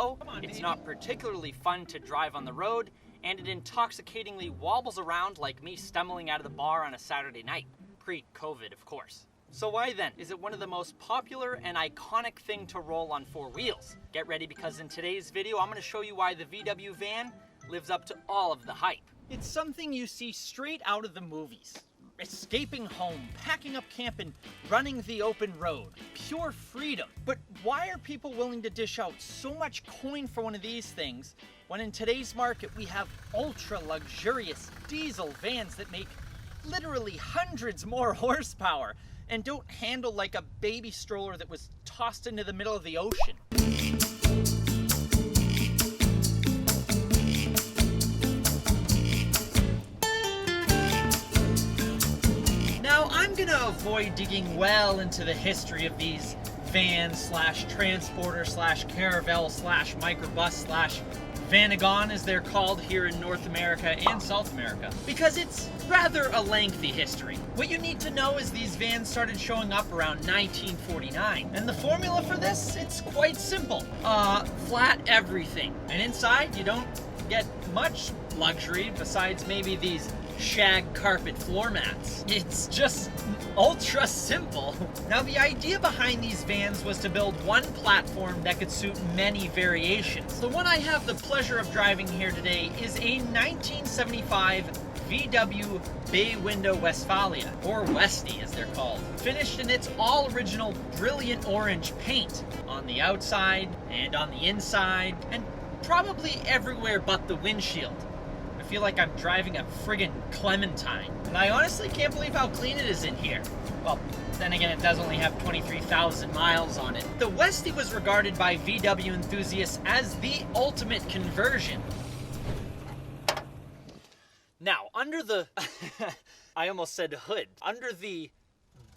slow, it's not particularly fun to drive on the road, and it intoxicatingly wobbles around like me stumbling out of the bar on a Saturday night. Pre-COVID, of course. So why then is it one of the most popular and iconic thing to roll on four wheels? Get ready, because in today's video I'm going to show you why the VW van lives up to all of the hype. It's something you see straight out of the movies. Escaping home, packing up camp, and running the open road. Pure freedom. But why are people willing to dish out so much coin for one of these things when in today's market we have ultra luxurious diesel vans that make literally hundreds more horsepower and don't handle like a baby stroller that was tossed into the middle of the ocean? Now, I'm gonna avoid digging well into the history of these vans slash transporter slash caravel slash microbus slash vanagon, as they're called here in North America and South America, because it's rather a lengthy history. What you need to know is these vans started showing up around 1949, and the formula for this, it's quite simple. Flat everything. And inside, you don't get much luxury besides maybe these shag carpet floor mats. It's just ultra simple. Now, the idea behind these vans was to build one platform that could suit many variations. The one I have the pleasure of driving here today is a 1975 VW Bay Window Westfalia, or Westie as they're called, finished in its all original brilliant orange paint on the outside and on the inside and probably everywhere but the windshield. I feel like I'm driving a friggin' Clementine. And I honestly can't believe how clean it is in here. Well, then again, it does only have 23,000 miles on it. The Westie was regarded by VW enthusiasts as the ultimate conversion. Now, under the... I almost said hood. Under the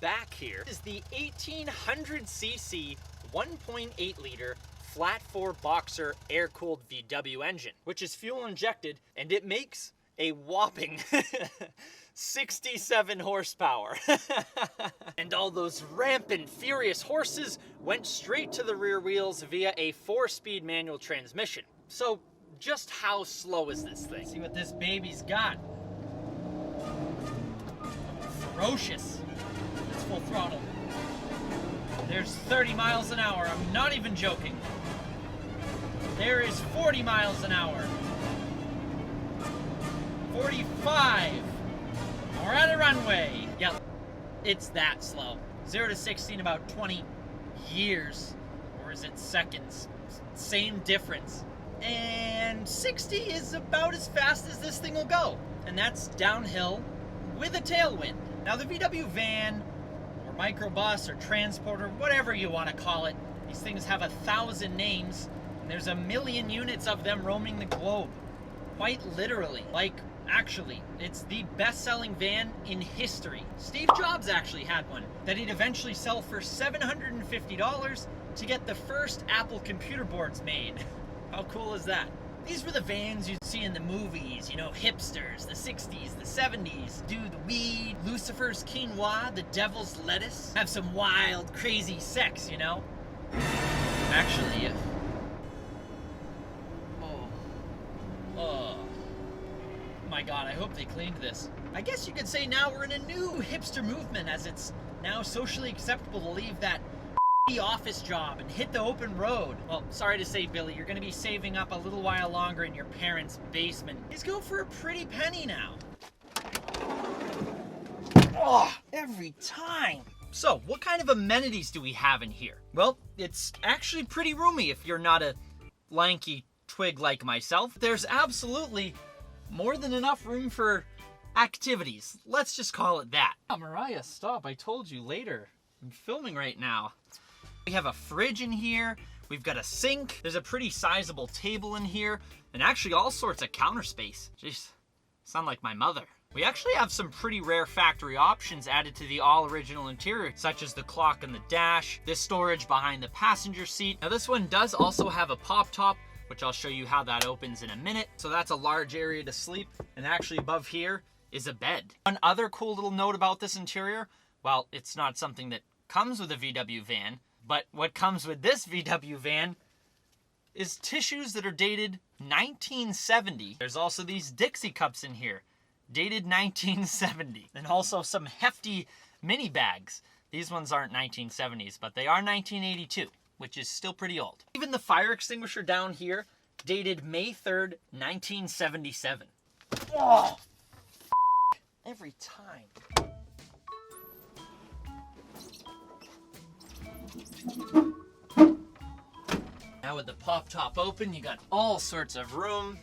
back here is the 1800cc 1.8 liter flat 4 boxer air-cooled VW engine, which is fuel injected, and it makes a whopping 67 horsepower. And all those rampant, furious horses went straight to the rear wheels via a 4-speed manual transmission. So just how slow is this thing? See what this baby's got. Ferocious. It's full throttle. There's 30 miles an hour. I'm not even joking. There is 40 miles an hour. 45. We're at a runway. Yep, it's that slow. 0 to 60 in about 20 years. Or is it seconds? Same difference. And 60 is about as fast as this thing will go. And that's downhill with a tailwind. Now, the VW van, or microbus, or transporter, whatever you want to call it, these things have 1,000 names. There's 1 million units of them roaming the globe. Quite literally. Like, actually, it's the best-selling van in history. Steve Jobs actually had one that he'd eventually sell for $750 to get the first Apple computer boards made. How cool is that? These were the vans you'd see in the movies, you know, hipsters, the 60s, the 70s, do the weed, Lucifer's quinoa, the devil's lettuce, have some wild, crazy sex, you know? Actually, oh my god, I hope they cleaned this. I guess you could say now we're in a new hipster movement, as it's now socially acceptable to leave that office job and hit the open road. Well, sorry to say, Billy, you're gonna be saving up a little while longer in your parents' basement. These go for a pretty penny now. Oh, every time. So, what kind of amenities do we have in here? Well, it's actually pretty roomy if you're not a lanky twig like myself. There's absolutely more than enough room for activities. Let's just call it that. Oh, Mariah, stop. I told you later. I'm filming right now. We have a fridge in here. We've got a sink. There's a pretty sizable table in here. And actually all sorts of counter space. Jeez, sound like my mother. We actually have some pretty rare factory options added to the all-original interior, such as the clock on the dash, this storage behind the passenger seat. Now this one does also have a pop top, which I'll show you how that opens in a minute. So that's a large area to sleep. And actually above here is a bed. One other cool little note about this interior, well, it's not something that comes with a VW van, but what comes with this VW van is tissues that are dated 1970. There's also these Dixie cups in here, dated 1970. And also some hefty mini bags. These ones aren't 1970s, but they are 1982, which is still pretty old. Even the fire extinguisher down here, dated May 3rd, 1977. Oh, every time. Now with the pop top open, you got all sorts of room.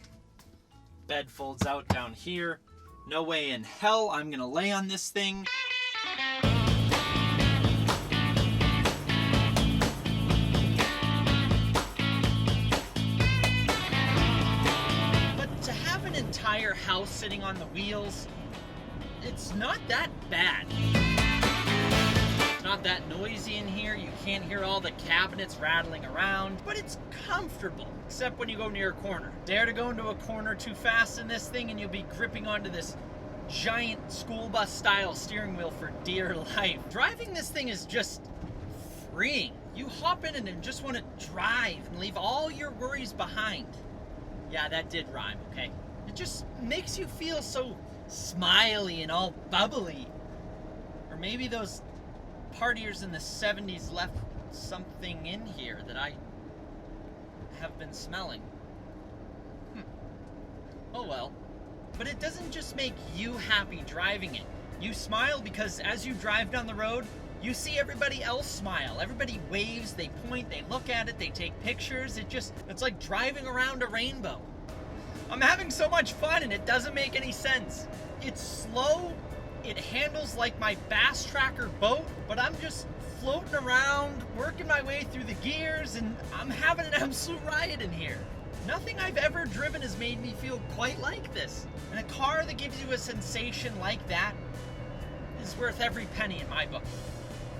Bed folds out down here. No way in hell I'm gonna lay on this thing. But to have an entire house sitting on the wheels, it's not that bad. It's not that noisy in here. You can't hear all the cabinets rattling around, but it's comfortable, except when you go near a corner. Dare to go into a corner too fast in this thing and you'll be gripping onto this giant school bus style steering wheel for dear life. Driving this thing is just freeing. You hop in it and just want to drive and leave all your worries behind. Yeah, that did rhyme, okay? It just makes you feel so smiley and all bubbly. Or maybe those partiers in the 70s left something in here that I have been smelling. Oh well. But it doesn't just make you happy driving it. You smile because as you drive down the road, you see everybody else smile. Everybody waves, they point, they look at it, they take pictures. It's like driving around a rainbow. I'm having so much fun and it doesn't make any sense. It's slow. It handles like my Bass Tracker boat, but I'm just floating around, working my way through the gears, and I'm having an absolute riot in here. Nothing I've ever driven has made me feel quite like this. And a car that gives you a sensation like that is worth every penny in my book.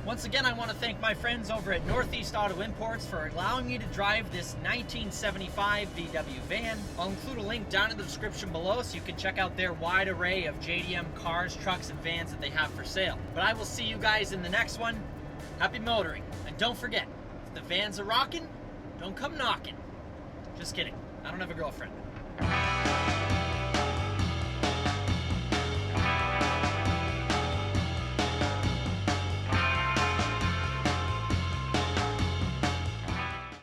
Once again, I want to thank my friends over at Northeast Auto Imports for allowing me to drive this 1975 VW van. I'll include a link down in the description below so you can check out their wide array of JDM cars, trucks, and vans that they have for sale. But I will see you guys in the next one. Happy motoring. And don't forget, if the vans are rocking, don't come knocking. Just kidding. I don't have a girlfriend.